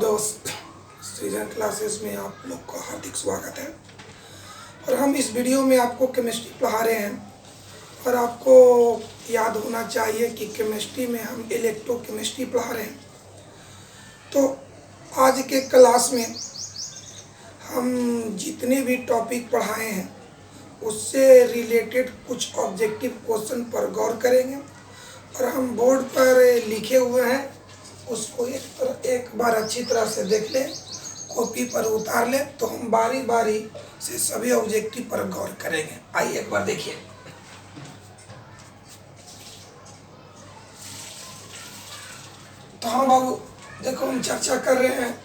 दोस्त, सृजन क्लासेस में आप लोग का हार्दिक स्वागत है। और हम इस वीडियो में आपको केमिस्ट्री पढ़ा रहे हैं। और आपको याद होना चाहिए कि केमिस्ट्री में हम इलेक्ट्रोकेमिस्ट्री पढ़ा रहे हैं। तो आज के क्लास में हम जितने भी टॉपिक पढ़ाए हैं उससे रिलेटेड कुछ ऑब्जेक्टिव क्वेश्चन पर गौर करेंगे। और हम बोर्ड पर लिखे हुए हैं, उसको एक बार अच्छी तरह से देख लें, कॉपी पर उतार लें, तो हम बारी बारी से सभी ऑब्जेक्टिव पर गौर करेंगे। आइए एक बार देखिए। तो हाँ बाबू, देखो हम चर्चा कर रहे हैं,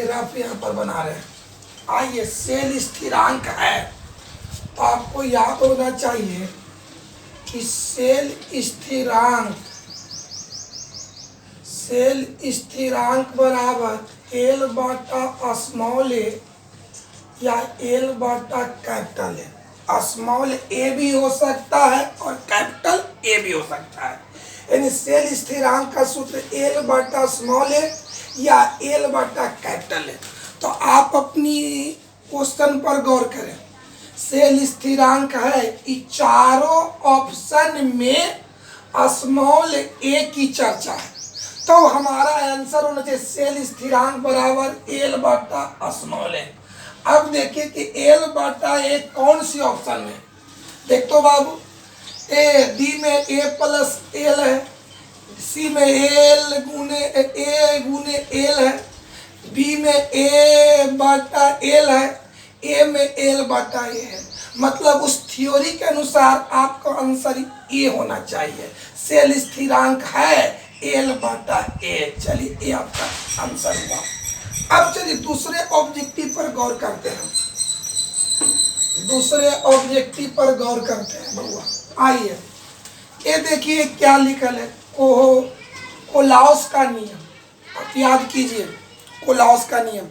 ग्राफ यहाँ पर बना रहे हैं। आइए, सेल स्थिरांक है, तो आपको याद होना चाहिए कि सेल स्थिरांक बराबर एल बटा स्मॉल ए या एल बटा कैपिटल ए। स्मॉल ए भी हो सकता है और कैपिटल ए भी हो सकता है। यानी सेल स्थिरांक का सूत्र एल बटा स्मॉल ए या एल बटा कैपिटल ए। तो आप अपनी क्वेश्चन पर गौर करें। सेल स्थिरांक है, ये चारों ऑप्शन में स्मॉल ए की चर्चा है, तो हमारा आंसर होना चाहिए सेल स्थिरांक बराबर एल बटा स्मॉल ए। अब देखिए कि एल बटा ए कौन सी ऑप्शन में। देख तो बाबू, डी में ए प्लस एल है, सी में एल गुने एल है, बी में ए बटा एल है, ए में एल बटा ए है। मतलब उस थ्योरी के अनुसार आपका आंसर ए होना चाहिए। सेल स्थिरांक है एल बटा ए। चलिए, ये आपका आंसर हुआ। अब चलिए दूसरे ऑब्जेक्टिव पर गौर करते हैं। बउआ आइए, ये देखिए क्या लिखल है, कोलाउस का नियम। आप याद कीजिए कोलाउस का नियम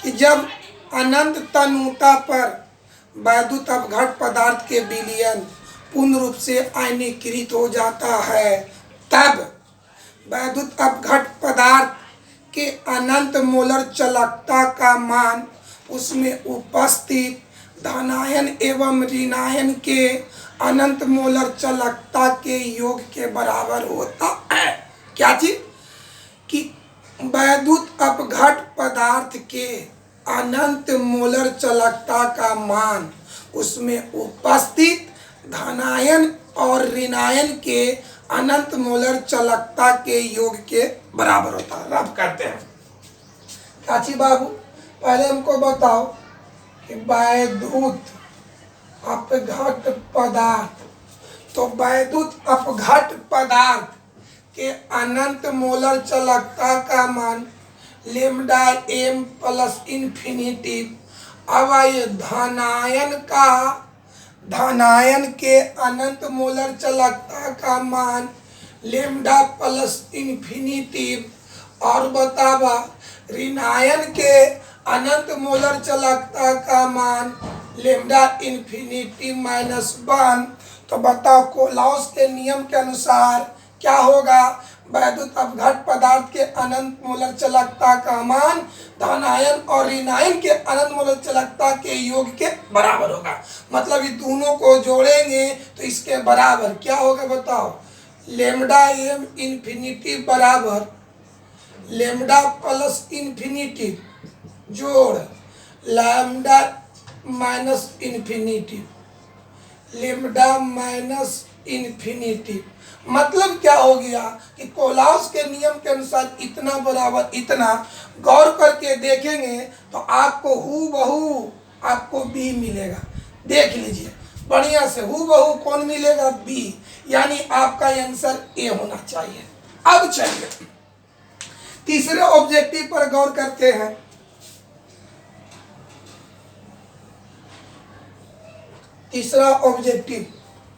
कि जब अनंत तन्यता पर वैद्युत अपघट पदार्थ के विलयन पूर्ण रूप से आयनीकृत हो जाता है, तब वैद्युत अपघट पदार्थ के अनंत मोलर चालकता का मान उसमें उपस्थित धनायन एवं ऋणायन के अनंत मोलर चालकता के योग के बराबर होता है। क्या चीज? कि वैद्युत अपघट पदार्थ के अनंत मोलर चालकता का मान उसमें उपस्थित धनायन और ऋणायन के अनंत मोलर चालकता के योग के बराबर होता है। रब करते हैं। काची बाबू, पहले हमको बताओ कि वैद्युत अपघट पदार्थ, तो वैद्युत अपघट पदार्थ के अनंत मोलर चालकता का मान लेमडा एम प्लस इन्फिनिटी। अब आइए धनायन के अनंत मोलर चालकता का मान लेमडा प्लस इन्फिनिटी। और बतावा ऋणायन के अनंत मोलर चालकता का मान लेमडा इन्फिनिटी माइनस 1। तो बताओ कोलाउस के नियम के अनुसार क्या होगा? वैद्युत अपघट पदार्थ के अनंत मोलर चालकता का मान धनायन और ऋणायन के अनंत मोलर चालकता के योग के बराबर होगा। मतलब ये दोनों को जोड़ेंगे तो इसके बराबर क्या होगा बताओ? लेमडा एम इन्फिनिटी बराबर लेमडा प्लस इन्फिनिटी जोड़ lambda minus infinity, lambda minus infinity. मतलब क्या हो गया कि कोलाउस के नियम के अनुसार इतना बराबर इतना। गौर करके देखेंगे तो आपको हूबहू आपको बी मिलेगा। देख लीजिए बढ़िया से, हूबहू कौन मिलेगा? बी। यानी आपका आंसर ए होना चाहिए। अब चलिए तीसरे ऑब्जेक्टिव पर गौर करते हैं। तीसरा ऑब्जेक्टिव,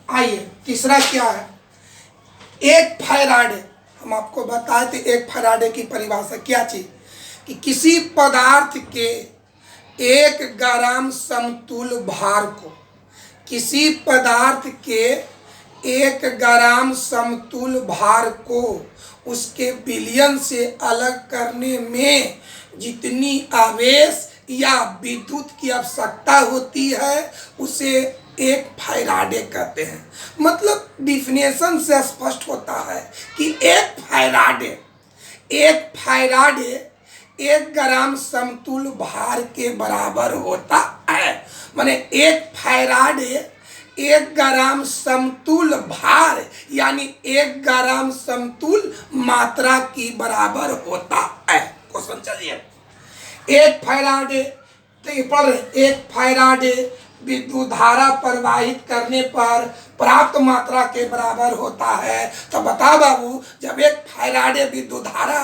आइए तीसरा क्या है? एक फैराडे। हम आपको बताए थे एक फैराडे की परिभाषा क्या चीज, कि किसी पदार्थ के 1 ग्राम समतुल्य भार को, किसी पदार्थ के 1 ग्राम समतुल भार को उसके विलयन से अलग करने में जितनी आवेश या विद्युत की आवश्यकता होती है उसे 1 फैराडे कहते हैं। मतलब डिफिनेशन से स्पष्ट होता है कि 1 फैराडे 1 ग्राम समतुल भार के बराबर होता है। माने 1 फैराडे 1 ग्राम समतुल भार यानी 1 ग्राम समतुल मात्रा की बराबर होता है। क्वेश्चन चलिए, 1 फैराडे पर 1 फैराडे विद्युत धारा प्रवाहित करने पर प्राप्त मात्रा के बराबर होता है। तो बता बाबू, जब 1 फैराडे विद्युत धारा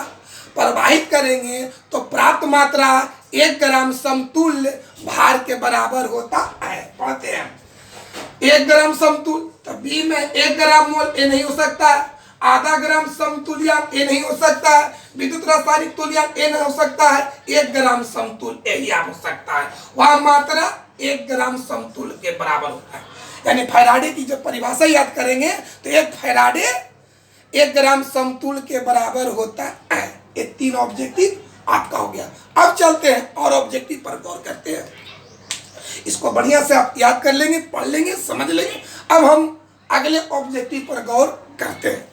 प्रवाहित करेंगे तो प्राप्त मात्रा 1 ग्राम समतुल्य भार के बराबर होता है। पढ़ते हैं 1 ग्राम समतुल्य, तो बी में 1 ग्राम मोल ये नहीं हो सकता है, आधा ग्राम समतुल्यांक ये नहीं हो सकता है, विद्युत रासायनिक तुल्यांक ये नहीं हो सकता है, 1 ग्राम समतुल्य यही आप हो सकता है। वह मात्रा 1 ग्राम समतुल्य के बराबर होता है। यानी फैराडे की जब परिभाषा याद करेंगे तो 1 फैराडे 1 ग्राम समतुल्य के बराबर होता है। ये 3 ऑब्जेक्टिव आपका हो गया। अब चलते हैं और ऑब्जेक्टिव पर गौर करते हैं। इसको बढ़िया से आप याद कर लेंगे, पढ़ लेंगे, समझ लेंगे। अब हम अगले ऑब्जेक्टिव पर गौर करते हैं।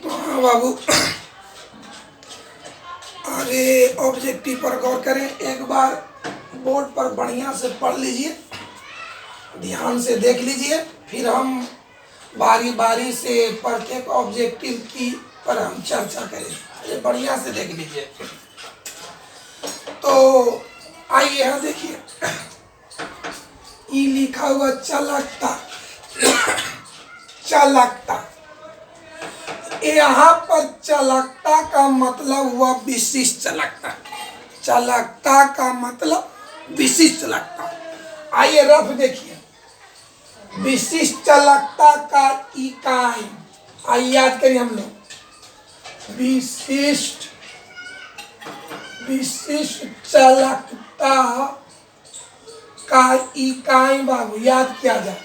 तो हाँ बाबू, अरे ऑब्जेक्टिव पर गौर करें। एक बार बोर्ड पर बढ़िया से पढ़ लीजिए, ध्यान से देख लीजिए, फिर हम बारी बारी से प्रत्येक ऑब्जेक्टिव की पर हम चर्चा करेंगे। बढ़िया से देख लीजिए। तो आइए यहाँ देखिए, ये लिखा हुआ चालकता। चालकता, यहाँ पर चालकता का मतलब हुआ विशिष्ट चालकता। चालकता का मतलब विशिष्ट चालकता। आइए रफ देखिए, विशिष्ट चालकता का इकाई, आइए याद करिए हम लोग, विशिष्ट चालकता का इकाई बाबू याद किया जाए।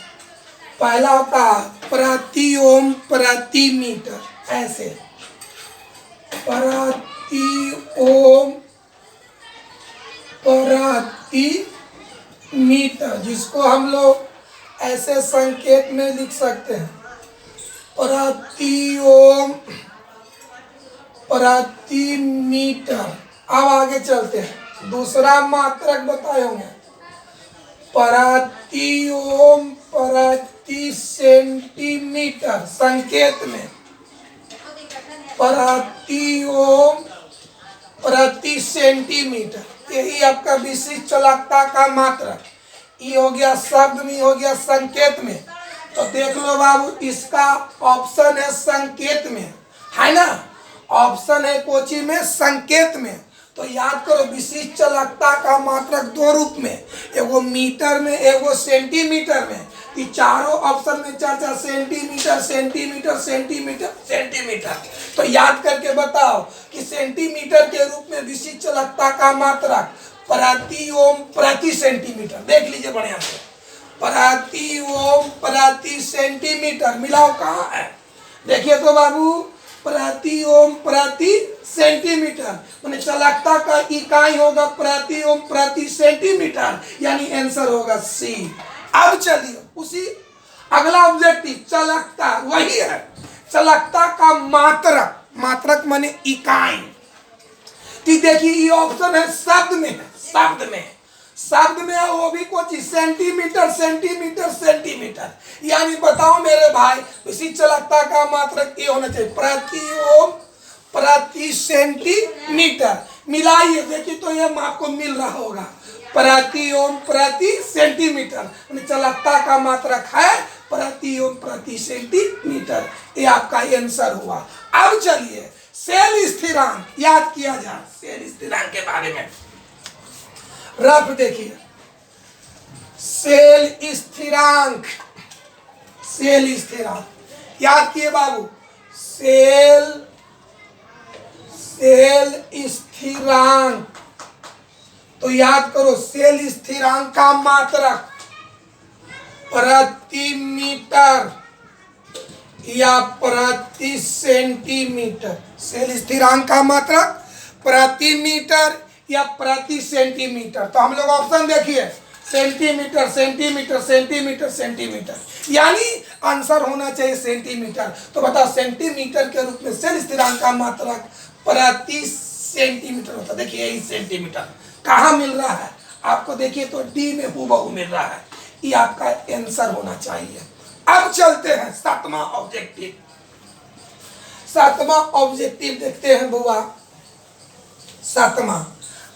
पहला होता है प्रति ओम प्रति मीटर, ऐसे प्रति ओम प्रति मीटर, जिसको हम लोग ऐसे संकेत में लिख सकते हैं, प्रति ओम प्रति मीटर। अब आगे चलते हैं, दूसरा मात्रक बताए होंगे, प्रति ओम प्रति सेंटीमीटर, संकेत में प्रति ओम प्रति सेंटीमीटर। यही आपका विशिष्ट चालकता का मात्रक। ये हो गया शब्द में, हो गया संकेत में। तो देख लो बाबू, इसका ऑप्शन है संकेत में, है ना। ऑप्शन है कोची में, संकेत में। तो याद करो, विशिष्ट चालकता का मात्रक 2 रूप में, एगो मीटर में, एगो सेंटीमीटर में। ये चारों ऑप्शन में चर्चा, सेंटीमीटर सेंटीमीटर सेंटीमीटर सेंटीमीटर। तो याद करके बताओ कि सेंटीमीटर के रूप में विशिष्ट चालकता का मात्रक प्रति ओम प्रति सेंटीमीटर। देख लीजिए बढ़िया से, प्रति ओम प्रति सेंटीमीटर। मिलाओ कहाँ है, देखिए तो बाबू, प्रति ओम प्रति सेंटीमीटर, माने चालकता का इकाई होगा प्रति ओम प्रति सेंटीमीटर, यानी आंसर होगा सी। अब चलिए उसी अगला ऑब्जेक्टिव, चालकता वही है, चालकता का मात्रक। मात्रक माने इकाई। तो देखिए ये ऑप्शन है शब्द में है, शब्द में है, वो भी कुछ सेंटीमीटर सेंटीमीटर सेंटीमीटर। यानी बताओ मेरे भाई, विशिष्ट चालकता का मात्रक ये होना चाहिए प्रति ओम प्रति सेंटीमीटर। मिलाइए देखिए तो ये आपको मिल रहा होगा, प्रति ओम प्रति सेंटीमीटर। चालकता का मात्रक है प्रति ओम प्रति सेंटीमीटर। ये आपका आंसर हुआ। अब चलिए सेल स्थिरांक याद किया जाए। सेल स्थिरांक के बारे में रफ देखिए, सेल स्थिरांक, सेल स्थिरांक याद किए बाबू। सेल स्थिरांक, तो याद करो, सेल स्थिरांक का मात्रक प्रति मीटर या प्रति सेंटीमीटर। सेल स्थिरांक का मात्रक प्रति मीटर या प्रति सेंटीमीटर। तो हम लोग ऑप्शन देखिए, सेंटीमीटर सेंटीमीटर सेंटीमीटर सेंटीमीटर, यानी आंसर होना चाहिए सेंटीमीटर। तो बताओ, सेंटीमीटर के रूप में सेल स्थिरांक का मात्रक प्रति सेंटीमीटर होता है। देखिए यही सेंटीमीटर कहाँ मिल रहा है आपको, देखिए तो डी में हूबहू मिल रहा है। ये आपका आंसर होना चाहिए। अब चलते हैं सातवां ऑब्जेक्टिव। सातवां ऑब्जेक्टिव देखते हैं बुआ, सातवां।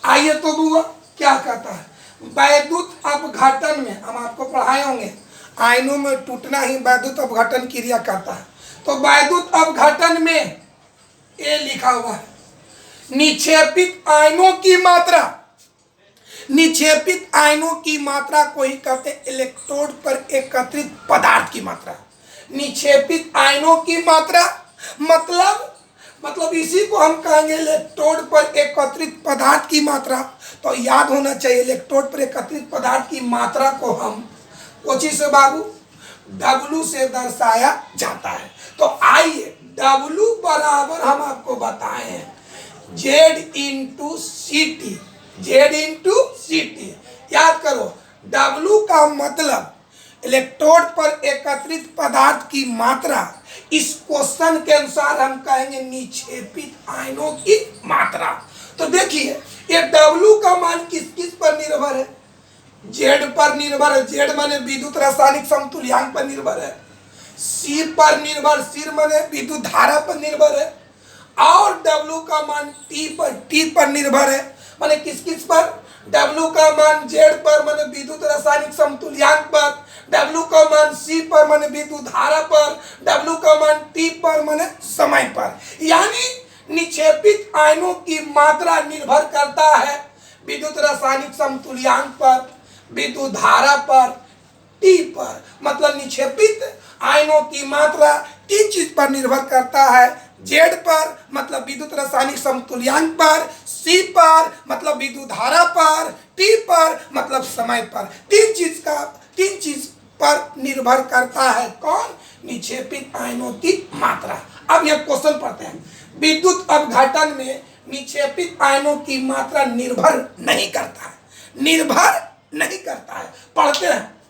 आइए तो बुआ क्या कहता है, वैद्युत अपघटन में, हम आपको पढ़ाए होंगे, आयनों में टूटना ही वैद्युत अपघटन क्रिया कहता है। तो वैद्युत अपघटन में ये लिखा हुआ है, निक्षेपित आयनों की मात्रा, निक्षेपित आयनों की मात्रा को ही कहते हैं इलेक्ट्रोड पर एकत्रित पदार्थ की मात्रा। निक्षेपित आयनों की मात्रा मतलब इसी को हम कहेंगे इलेक्ट्रोड पर एकत्रित पदार्थ की मात्रा। तो याद होना चाहिए, इलेक्ट्रोड पर एकत्रित पदार्थ की मात्रा को हम कोची से बाबू, W से दर्शाया जाता है। तो आइए W बराबर हम आपको बताए हैं Z into C T, Z into C T. याद करो, W का मतलब इलेक्ट्रोड पर एकत्रित पदार्थ की मात्रा। इस क्वेश्चन के अनुसार हम कहेंगे निक्षेपित आयनों की मात्रा। तो देखिए ये W का मान किस किस पर निर्भर है, Z पर निर्भर है, Z माने विद्युत रासायनिक समतुल्यांक पर निर्भर है। C पर निर्भर, C माने विद्युत धारा पर निर्भर है। और W का मान T पर निर्भर है। माने किस किस पर, W का मान Z पर माने विद्युत रासायनिक समतुल्यांक पर, W का मान C पर माने विद्युत धारा पर, W का मान T पर माने समय पर। यानी निक्षेपित आयनों की मात्रा निर्भर करता है विद्युत रासायनिक समतुल्यांक पर, विद्युत धारा पर, T पर। मतलब निक्षेपित आयनों की मात्रा तीन चीज पर निर्भर करता है, Z पर मतलब विद्युत रासायनिक समतुल्यांक पर, C पर मतलब विद्युत धारा पर, T पर मतलब समय पर। तीन चीज पर निर्भर करता है कौन, निक्षेपित आयनों की मात्रा। अब यह क्वेश्चन पढ़ते हैं, विद्युत अपघटन में निक्षेपित आयनों की मात्रा निर्भर नहीं करता है, निर्भर नहीं करता है। पढ़ते हैं,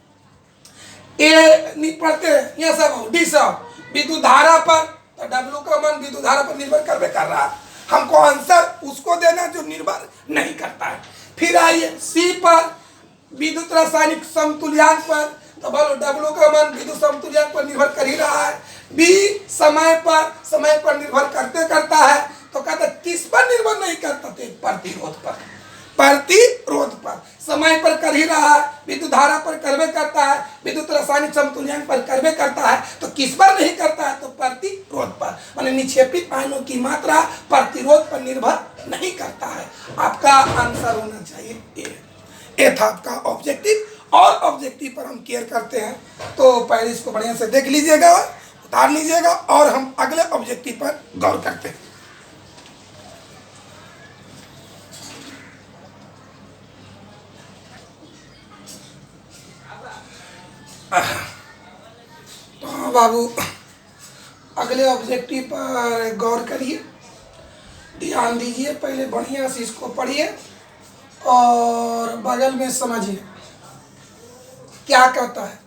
ये पढ़ते हैं, ये सब डी सब विद्युत धारा पर, तो W का मान विद्युत धारा पर निर्भर कर रहा है। हमको आंसर उसको देना जो निर्भर नहीं करता है। फिर आइए C पर विद्युत रासायनिक समतुल्यांक पर, तो बोलो W का मान विद्युत समतुल्यांक पर निर्भर कर ही रहा है। B समय पर निर्भर करता है। तो कहते किस पर निर्भर नहीं करता, तो प्रतिरोध पर, प्रतिरोध पर। समय पर कर ही रहा है, विद्युत धारा पर करवे करता है, विद्युत रासायनिक समतुल्यांक पर करवे करता है। तो किस पर नहीं करता है, तो प्रतिरोध पर। माने निक्षेपित आयनों की मात्रा प्रतिरोध पर निर्भर नहीं करता है। आपका आंसर होना चाहिए ए था आपका ऑब्जेक्टिव। और ऑब्जेक्टिव पर हम केयर करते हैं, तो पहले इसको बढ़िया से देख लीजिएगा, उतार लीजिएगा, और हम अगले ऑब्जेक्टिव पर गौर करते हैं। तो हाँ बाबू, अगले ऑब्जेक्टिव पर गौर करिए, ध्यान दीजिए, पहले बढ़िया से इसको पढ़िए और बगल में समझिए क्या कहता है।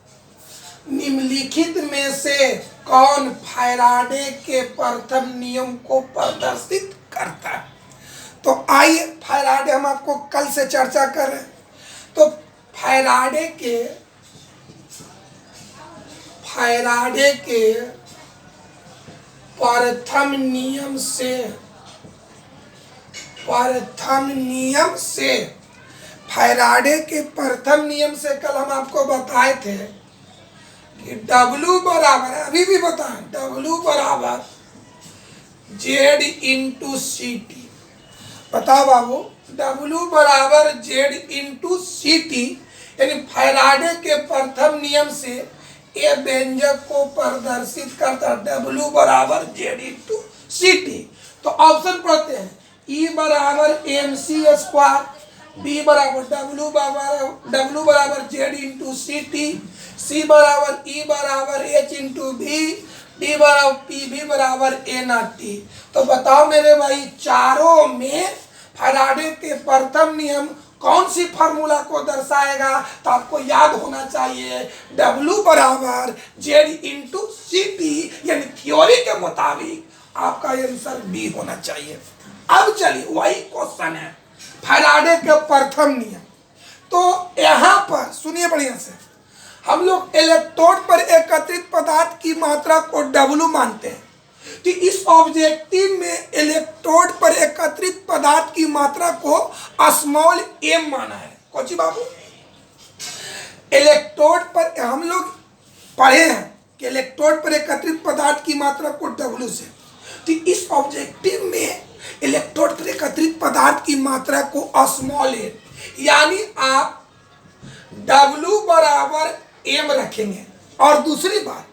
निम्नलिखित में से कौन फैराडे के प्रथम नियम को प्रदर्शित करता है। तो आइए, फैराडे हम आपको कल से चर्चा कर रहे हैं। तो फैराडे के प्रथम नियम से कल हम आपको बताए थे कि W बराबर है, अभी भी बताएं, W बराबर Z इंटू सी टी। बताओ बाबू, W बराबर Z इंटू सी टी, यानी फैराडे के प्रथम नियम से ये व्यंजक को प्रदर्शित करता है, W बराबर Z इंटू सी टी। तो ऑप्शन पढ़ते हैं, E बराबर MC स्क्वायर, बी बराबर डब्लू बराबर जेड इंटू सी टी, सी बराबर ई बराबर एच इंटू बी, डी बराबर पी बी बराबर ए नॉट टी। तो बताओ मेरे भाई, चारों में फैराडे के प्रथम नियम कौन सी फार्मूला को दर्शाएगा? तो आपको याद होना चाहिए W बराबर जेड इंटू सी टी, यानी थ्योरी के मुताबिक आपका आंसर बी होना चाहिए। अब चलिए वही क्वेश्चन है, फैराडे के प्रथम नियम। तो यहां पर सुनिए बढ़िया से, हम लोग इलेक्ट्रोड पर एकत्रित पदार्थ की मात्रा को W मानते हैं। तो इस ऑब्जेक्टिव में इलेक्ट्रोड पर एकत्रित पदार्थ की मात्रा को स्मॉल m माना है। कोची बाबू, इलेक्ट्रोड पर हम लोग पढ़े हैं कि इलेक्ट्रोड पर एकत्रित पदार्थ की मात्रा को W से, तो इस ऑब्जेक्टिव में इलेक्ट्रोड पर एकत्रित पदार्थ की मात्रा को स्मॉल m, यानी आप W बराबर m रखेंगे। और दूसरी बात,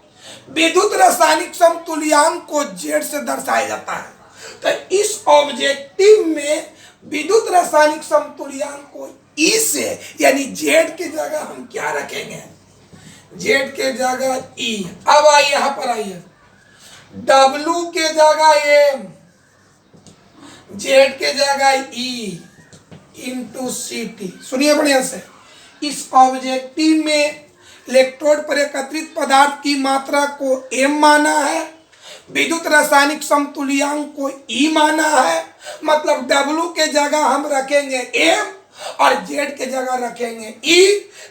विद्युत रासायनिक समतुल्यांक को Z से दर्शाया जाता है। तो इस ऑब्जेक्टिव में विद्युत रासायनिक समतुल्यांक को E से, यानी Z की जगह हम क्या रखेंगे? Z के जगह E। अब आइए यहां पर आइए, W के जगह M, Z के जगह E इंटू सी टी। सुनिए बढ़िया से, इस ऑब्जेक्टिव में इलेक्ट्रोड पर एकत्रित पदार्थ की मात्रा को m माना है, विद्युत रासायनिक समतुल्यांक को E माना है, मतलब W के जगह हम रखेंगे m और Z के जगह रखेंगे E।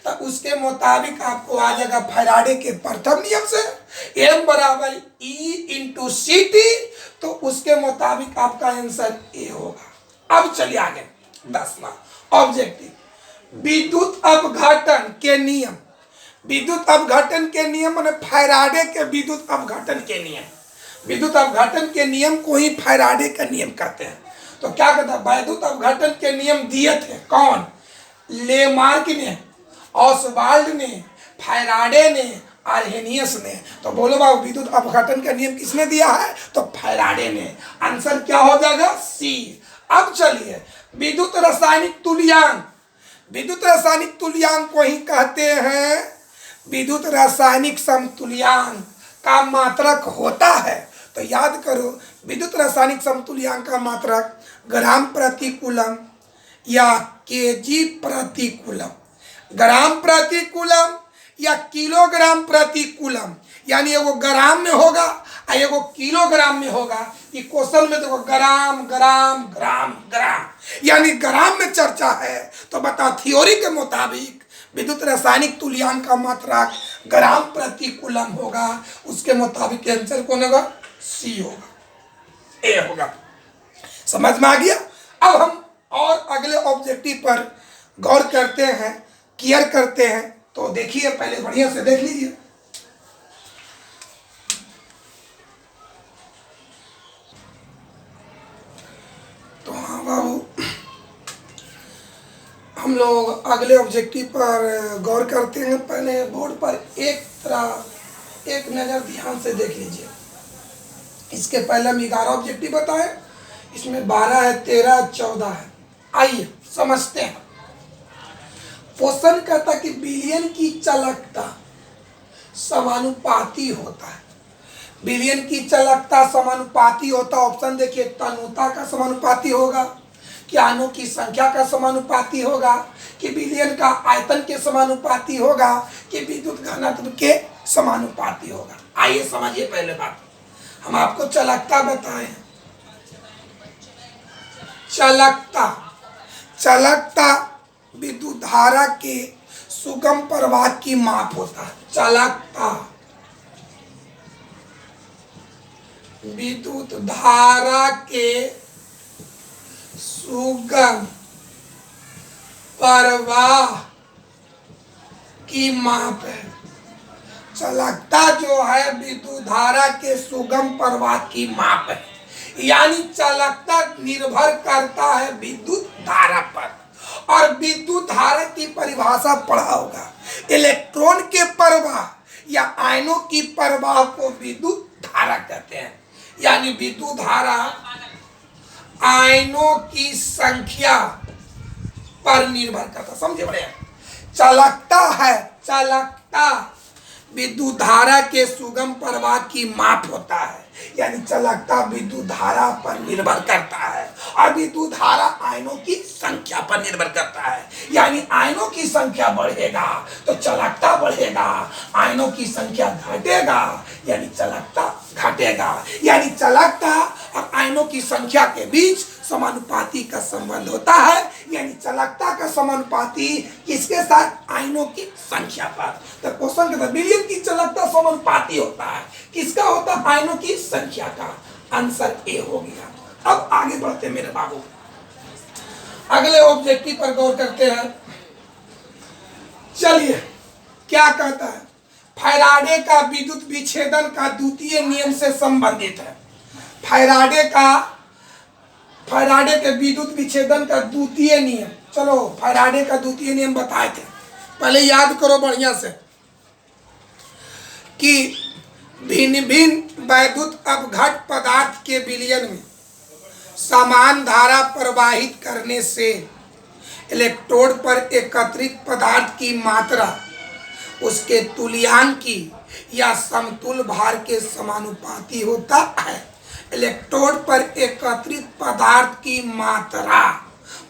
तो उसके मुताबिक आपको आ जाएगा फैराडे के प्रथम नियम से m बराबर E इंटू सी टी, तो उसके मुताबिक आपका आंसर A होगा। अब चलिए आगे 10वां ऑब्जेक्टिव, विद्युत अपघटन के नियम। विद्युत अपघटन के नियम माने फैराडे के विद्युत अपघटन के नियम। विद्युत अपघटन के नियम को ही फैराडे का नियम कहते हैं। तो क्या कहता है, विद्युत अपघटन के नियम दिए थे कौन? लेमार्क ने, ऑसवाल्ड ने, फैराडे ने, आर्हेनियस ने। तो बोलो बाबू, विद्युत अपघटन का नियम किसने दिया है? तो फैराडे ने। आंसर क्या हो जाएगा? सी। अब चलिए, विद्युत रासायनिक तुल्यांक। विद्युत रासायनिक तुल्यांक को ही कहते हैं विद्युत रासायनिक समतुल्यांक का मात्रक होता है। तो याद करो, विद्युत रासायनिक समतुल्यांक का मात्रक ग्राम प्रति कूलम या केजी प्रति कूलम, ग्राम प्रति कूलम या किलोग्राम प्रति कूलम, यानी एगो ग्राम में होगा और एगो किलोग्राम में होगा। ये क्वेश्चन में देखो ग्राम ग्राम ग्राम ग्राम, यानी ग्राम में चर्चा है। तो बताओ, थ्योरी के मुताबिक विद्युत रासायनिक तुल्यांक का मात्रक ग्राम प्रति कूलम होगा। उसके मुताबिक आंसर कौन होगा? सी होगा, ए होगा। समझ में आ गया? अब हम और अगले ऑब्जेक्टिव पर गौर करते हैं, केयर करते हैं। तो देखिए, पहले बढ़िया से देख लीजिए। तो हाँ बाबू, हम लोग अगले ऑब्जेक्टिव पर गौर करते हैं। पहले बोर्ड पर एक नज़र ध्यान से देख लीजिए। इसके पहले हम 11 ऑब्जेक्टिव बताए, इसमें 12 है, 13, 14 है। आइए समझते हैं। क्वेश्चन कहता कि विलयन की चालकता समानुपाती होता है। विलयन की चालकता समानुपाती होता। ऑप्शन देखिए, तनुता का समानुपाती होगा, कि अणु की संख्या का समानुपाती होगा, कि विलयन का आयतन के समानुपाती होगा, कि विद्युत घनत्व के समानुपाती होगा। आइए समझिए। पहले बात हम आपको चालकता बताए। चालकता विद्युत धारा के सुगम प्रवाह की माप होता है। चालकता विद्युत धारा के सुगम प्रवाह की माप है। चालकता जो है विद्युत धारा के सुगम प्रवाह की माप है, यानी चालकता निर्भर करता है विद्युत धारा पर। और विद्युत धारा की परिभाषा पढ़ा होगा, इलेक्ट्रॉन के प्रवाह या आयनों की प्रवाह को विद्युत धारा कहते हैं। यानी विद्युत धारा आयनों की संख्या पर निर्भर करता। समझे बड़े, चालकता है, चालकता विद्युत धारा के सुगम प्रवाह की माप होता है, यानी चालकता विद्युत धारा पर निर्भर करता है और विद्युत धारा आयनों की संख्या पर निर्भर करता है। यानी आयनों की संख्या बढ़ेगा तो चालकता बढ़ेगा, आयनों की संख्या घटेगा यानी चालकता घटेगा। यानी चालकता और आयनों की संख्या के बीच समानुपाती का संबंध होता है, यानी चालकता का समानुपाती किसके साथ? आयनों की संख्या पर। तो क्वेश्चन कहता है विलियम की चालकता समानुपाती होता है, किसका होता है? आयनों की संख्या का। आंसर ए हो गया। अब आगे बढ़ते मेरे बाबू, अगले ऑब्जेक्टिव पर गौर करते हैं। चलिए क्या कहता है? फैराडे का विद्युत विच्छेदन का द्वितीय नियम से संबंधित है। फैराडे के विद्युत विच्छेदन का द्वितीय नियम, चलो फैराडे का द्वितीय नियम बताए थे, पहले याद करो बढ़िया से कि भिन्न भिन्न वैद्युत अपघट पदार्थ के विलयन में समान धारा प्रवाहित करने से इलेक्ट्रोड पर एकत्रित पदार्थ की मात्रा उसके तुल्यांकी या समतुल भार के समानुपाती होता है। इलेक्ट्रोड पर एकत्रित पदार्थ की मात्रा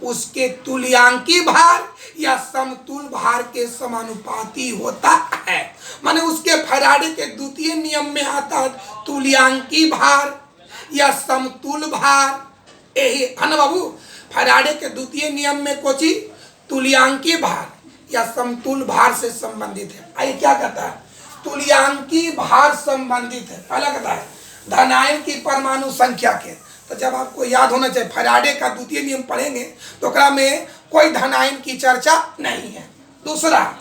उसके तुल्यांकी भार या समतुल भार के समानुपाती होता है। माने उसके फैराडे के द्वितीय नियम में आता है तुल्यांकी भार या समतुल भार, यही है ना बाबू। फैराडे के द्वितीय नियम में कोची तुल्यांकी भार या समतुल भार से संबंधित है। आइए क्या कहता है? तुल्यांकी भार संबंधित है। पहला कहता है धनायन की परमाणु संख्या के, तो जब आपको याद होना चाहिए फैराडे का द्वितीय नियम पढ़ेंगे तो ओकरा में कोई धनायन की चर्चा नहीं है। दूसरा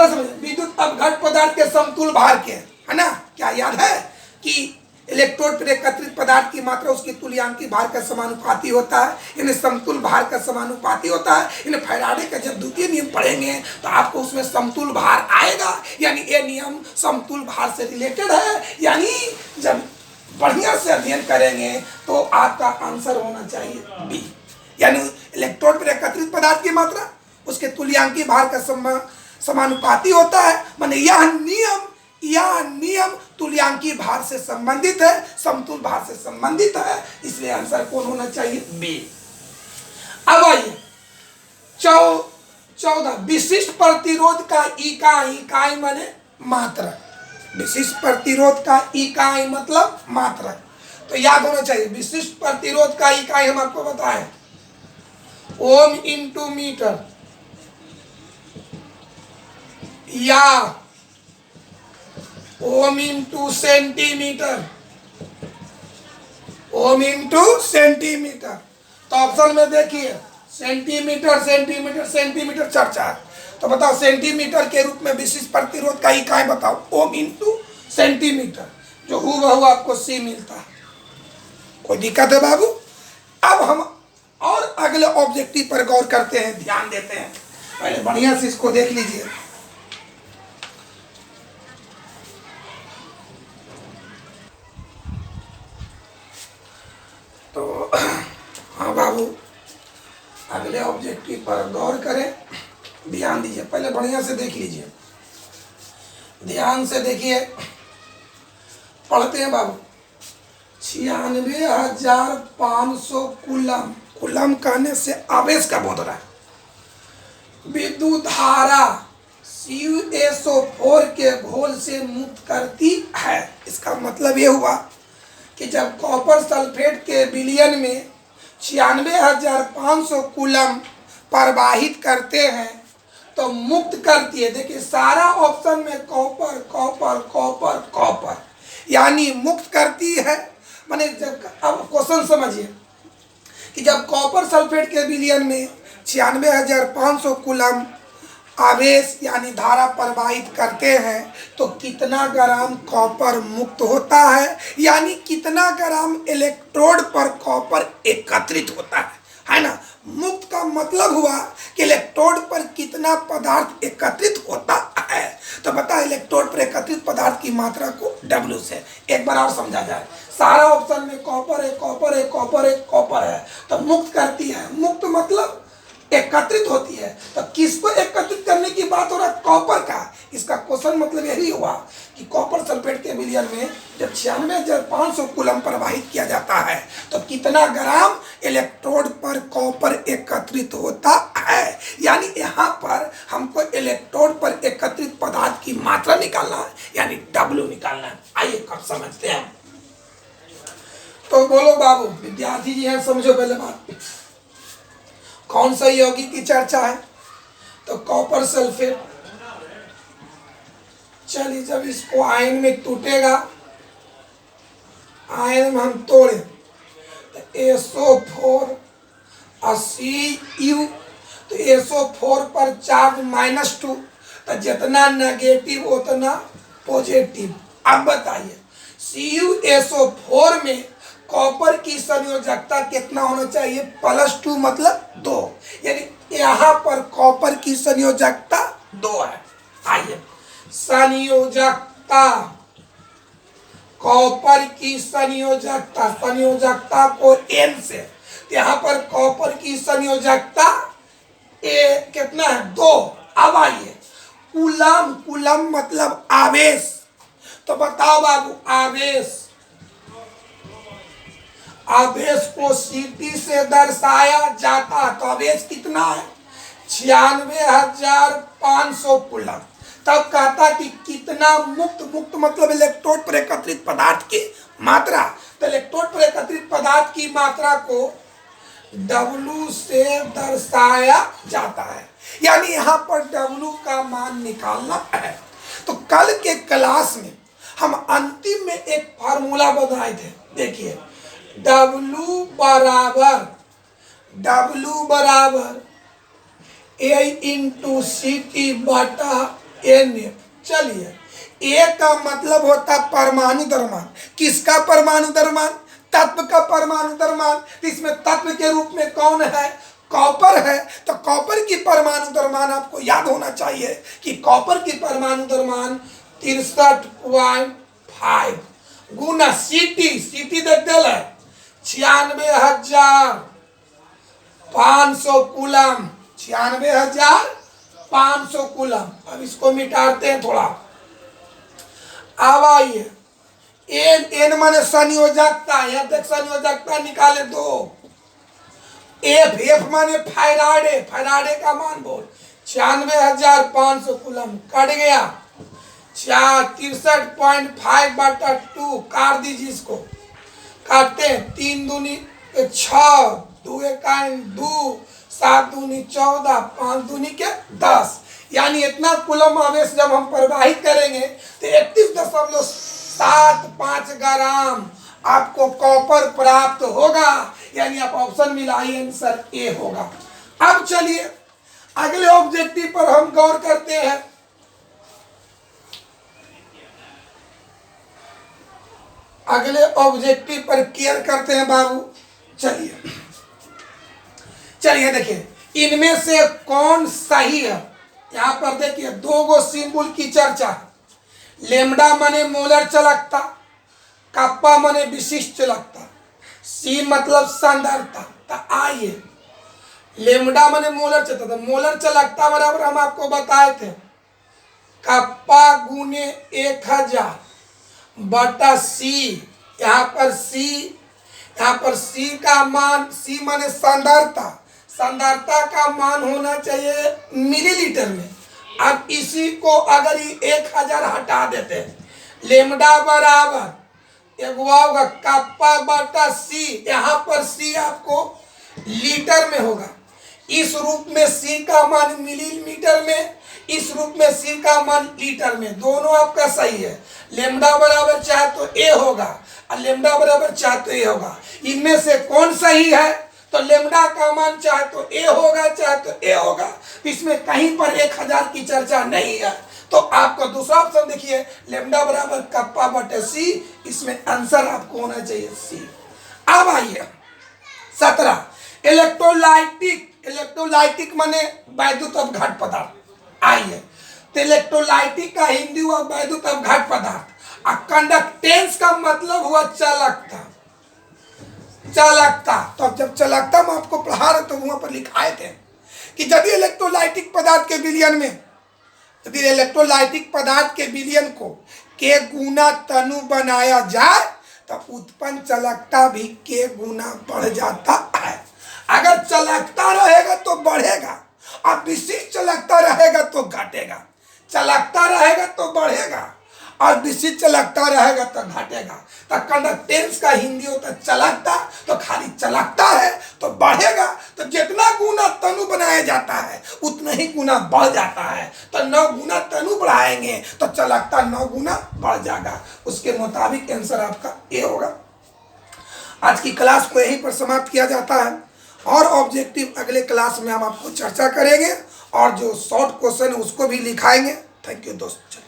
समझ, विद्युत अपघट पदार्थ के समतुल भार के, है ना? क्या याद है कि इलेक्ट्रोड पर एकत्रित पदार्थ की मात्रा उसकी तुल्यांकी भार का समानुपाती होता है, यानी समतुल भार का समानुपाती होता है। यानी फैराडे का जब द्वितीय नियम पढ़ेंगे तो आपको उसमें समतुल भार आएगा, यानी ये नियम समतुल भार से रिलेटेड है। यानी जब बढ़िया से अध्ययन करेंगे तो आपका आंसर होना चाहिए बी, यानी इलेक्ट्रोड पर एकत्रित पदार्थ की मात्रा उसके तुल्यांकी भार का समानुपाती होता है। माने यह नियम तुल्यांकी भार से संबंधित है, समतुल भार से संबंधित है, इसलिए आंसर कौन होना चाहिए? बी। अब आइए 14 विशिष्ट प्रतिरोध का इकाई माने मात्रा। विशिष्ट प्रतिरोध का इकाई मतलब मात्रा, तो याद होना चाहिए विशिष्ट प्रतिरोध का इकाई हम आपको बताएं ओम इंटू मीटर या ohm into centimetre, ohm into centimetre. तो ऑप्शन में देखिए सेंटीमीटर सेंटीमीटर सेंटीमीटर चर्चा, तो बताओ सेंटीमीटर के रूप में विशिष्ट प्रतिरोध का इकाई बताओ। ओम इंटू सेंटीमीटर, जो हूबहू आपको सी मिलता है। कोई दिक्कत है बाबू? अब हम और अगले ऑब्जेक्टिव पर गौर करते हैं, ध्यान देते हैं। पहले बढ़िया से इसको देख लीजिए। तो हाँ बाबू, अगले ऑब्जेक्टिव पर गौर करें, ध्यान दीजिए। पहले बढ़िया से देख लीजिए, ध्यान से देखिए, पढ़ते हैं बाबू। 96,500 कूलम, कूलम कहने से आवेश का बोध रहा है। विद्युत धारा CuSO4 के घोल से मुक्त करती है। इसका मतलब ये हुआ कि जब कॉपर सल्फेट के विलयन में 96,500 कूलम प्रवाहित करते हैं तो मुक्त करती है। देखिए सारा ऑप्शन में कॉपर कॉपर कॉपर कॉपर, यानी मुक्त करती है। माने जब, अब क्वेश्चन समझिए कि जब कॉपर सल्फेट के विलयन में 96,500 कूलम आवेश यानी धारा प्रवाहित करते हैं तो कितना ग्राम कॉपर मुक्त होता है, यानी कितना ग्राम इलेक्ट्रोड पर कॉपर एकत्रित होता है ना? मुक्त का मतलब हुआ कि इलेक्ट्रोड पर कितना पदार्थ एकत्रित होता है। तो बता इलेक्ट्रोड पर एकत्रित पदार्थ की मात्रा को W से एक बार और समझा जाए। सारा ऑप्शन में कॉपर है कॉपर है कॉपर है कॉपर है, तो मुक्त करती है। मुक्त मतलब एकत्रित होती है। तो किसको एकत्रित करने की बात हो रहा है? कॉपर का। इसका क्वेश्चन मतलब यही हुआ कि कॉपर सल्फेट के विलयन में जब 96,500 कूलम प्रवाहित किया जाता है तो कितना ग्राम इलेक्ट्रोड पर कॉपर एकत्रित होता है। यानी यहाँ पर हमको इलेक्ट्रोड पर एकत्रित पदार्थ की मात्रा निकालना है, यानी W निकालना है। आइए कब समझते हैं। तो बोलो बाबू, विद्यार्थी जी हैं, समझो पहले बात। कौन सा यौगिक की चर्चा है? तो कॉपर सल्फेट। चलिए, जब इसको आयन में टूटेगा, आयन में हम तोड़े तो SO4 और CU, तो SO4 पर चार्ज -2, तो जितना नेगेटिव उतना पॉजिटिव। अब बताइए CuSO4 में कॉपर की संयोजकता कितना होना चाहिए? +2 मतलब 2, यानी यहाँ पर कॉपर की संयोजकता 2 है। आइए, संयोजकता, कॉपर की संयोजकता, संयोजकता को N से, यहाँ पर कॉपर की संयोजकता कितना है? 2। अब आइए, कूलम, कूलम मतलब आवेश। तो बताओ बाबू, आवेश, आवेश को CT से दर्शाया जाता है। तो आवेश कितना है? 96,500 कूलम। तब कहता कि कितना मुक्त, मुक्त मतलब इलेक्ट्रोड पर एकत्रित पदार्थ की मात्रा। तो इलेक्ट्रोड पर एकत्रित पदार्थ की मात्रा को W से दर्शाया जाता है, यानी यहाँ पर W का मान निकालना है। तो कल के क्लास में हम अंतिम में एक फार्मूला बनाए थे। देखिए, W बराबर A इंटू CT/NF। चलिए, A का मतलब होता परमाणु द्रव्यमान। किसका परमाणु द्रव्यमान? तत्व का परमाणु द्रव्यमान। इसमें तत्व के रूप में कौन है? कॉपर है। तो कॉपर की परमाणु द्रव्यमान आपको याद होना चाहिए कि कॉपर की परमाणु द्रव्यमान 63.5 गुना CT देख दिल है 96,500 कूलम, 96,500 कूलम। अब इसको मिटाते हैं थोड़ा। अब आइए, एन माने संयोजकता, यहाँ तक संयोजकता निकाले 2। एफ माने फैराडे, फैराडे का मान बोल। 96,500 कूलम कट गया, 63.5/2 काट दीजिए इसको। काटते हैं, 3 दूनी 6, 2 एकाइन 2, 7 दूनी 14, 5 दूनी के 10, यानी इतना कूलम आवेश जब हम प्रवाहित करेंगे तो 31.75 ग्राम आपको कॉपर प्राप्त होगा। यानी आप ऑप्शन मिलाइए, आंसर ए होगा। अब चलिए अगले ऑब्जेक्टिव पर हम गौर करते हैं। अगले ऑब्जेक्टिव पर केयर करते हैं बाबू। चलिए देखिए, इनमें से कौन सही है? यहाँ पर देखिए 2 गो सिंबल की चर्चा। लेमडा माने मोलर चालकता, कप्पा माने विशिष्ट चालकता, C मतलब सांद्रता। तो आइए, लेमडा माने मोलर चालकता, मोलर चालकता बराबर हम आपको बताए थे कप्पा गुने 1000/C। यहाँ पर C का मान, C माने सांद्रता, सांद्रता का मान होना चाहिए मिलीलीटर में। अब इसी को अगर 1000 हटा देते हैं, लेमडा बराबर एक होगा कप्पा/C। यहाँ पर C आपको लीटर में होगा। इस रूप में C का मान मिलीमीटर में, इस रूप में C का मान लीटर में, दोनों आपका सही है। लेमडा बराबर चाहे तो A होगा और लेमडा बराबर चाहे तो A होगा। इनमें से कौन सही है? तो लेमडा का मान चाहे तो A होगा चाहे तो A होगा। इसमें कहीं पर 1000 की चर्चा नहीं है। तो आपका दूसरा ऑप्शन देखिए, लेमडा बराबर कप्पा/C। इसमें आंसर आपको होना चाहिए C। अब आइए 17, इलेक्ट्रोलाइटिक। इलेक्ट्रोलाइटिक माने वैद्युत अपघट पदार्थ। आइए, तो इलेक्ट्रोलाइटिक का हिंदी हुआ वैद्युत अपघट पदार्थ। और कंडक्टेंस का मतलब हुआ चालकता, चालकता। तो जब चालकता में आपको पढ़ा रहे तो वहां पर लिखाए थे कि यदि इलेक्ट्रोलाइटिक पदार्थ के विलयन में, यदि इलेक्ट्रोलाइटिक पदार्थ के विलयन को के गुना तनु बनाया जाए तो उत्पन्न चालकता भी के गुना बढ़ जाता है। अगर चालकता रहेगा तो बढ़ेगा और विशिष्ट चालकता रहेगा तो घटेगा। चालकता रहेगा तो बढ़ेगा और विशिष्ट चालकता रहेगा तो घटेगा। तो कंडक्टेंस का हिंदी होता है चालकता, तो खाली चालकता है तो बढ़ेगा। तो जितना गुना तनु बनाया जाता है उतना ही गुना बढ़ जाता है। तो 9 गुना तनु बढ़ाएंगे तो चालकता 9 गुना बढ़ जाएगा। उसके मुताबिक आंसर आपका ए होगा। आज की क्लास को यहीं पर समाप्त किया जाता है और ऑब्जेक्टिव अगले क्लास में हम आपको चर्चा करेंगे और जो शॉर्ट क्वेश्चन है उसको भी लिखाएंगे। थैंक यू दोस्तों।